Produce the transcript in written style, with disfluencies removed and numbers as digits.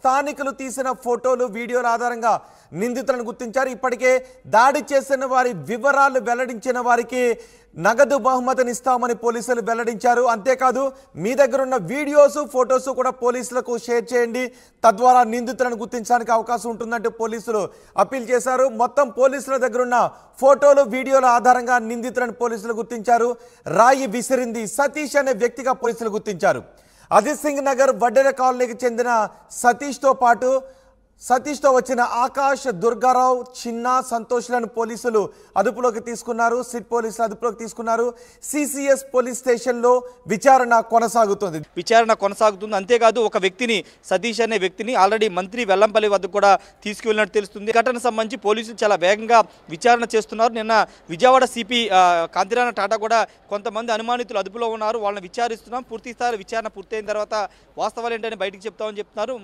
స్థానికులు తీసిన ఫోటోలు వీడియోల ఆధారంగా నిందితులను గుర్తించారు. ఇప్పటికే దాడి చేసిన వారి వివరాలు వెల్లడించిన వారికి నగదు బహుమతిని ఇస్తామని పోలీసులు వెల్లడించారు. అంతేకాదు మీ దగ్గర ఉన్న వీడియోస్ ఫోటోస్ కూడా పోలీసులకు షేర్ చేయండి, తద్వారా నిందితులను గుర్తించడానికి అవకాశం ఉంటుందంటూ పోలీసులు అప్పీల్ చేశారు. మొత్తం పోలీసుల దగ్గర ఉన్న ఫోటోలు వీడియోల ఆధారంగా నిందితులను పోలీసులు గుర్తించారు. రాయి విసిరింది సతీష్ అనే వ్యక్తిగా పోలీసులు గుర్తించారు. అజిత్ సింగ్ నగర్ వడ్డెర కాలనీకి చెందిన సతీష్తో వచ్చిన ఆకాష్, దుర్గారావు, చిన్న, సంతోష్లను పోలీసులు అదుపులోకి తీసుకున్నారు. సిట్ పోలీసులు అదుపులోకి తీసుకున్నారు. సిసిఎస్ పోలీస్ స్టేషన్లో విచారణ కొనసాగుతుంది. అంతేకాదు ఒక వ్యక్తిని, సతీష్ అనే వ్యక్తిని ఆల్రెడీ మంత్రి వెల్లంపల్లి వద్దకు కూడా తీసుకువెళ్ళినట్టు తెలుస్తుంది. ఘటనకు సంబంధించి పోలీసులు చాలా వేగంగా విచారణ చేస్తున్నారు. నిన్న విజయవాడ సిపి కాంతిరాణ టాటా కూడా కొంతమంది అనుమానితులు అదుపులో ఉన్నారు, వాళ్ళని విచారిస్తున్నాం. పూర్తి స్థాయి విచారణ పూర్తయిన తర్వాత వాస్తవాలు ఏంటని బయటకు చెప్తామని చెప్తున్నారు.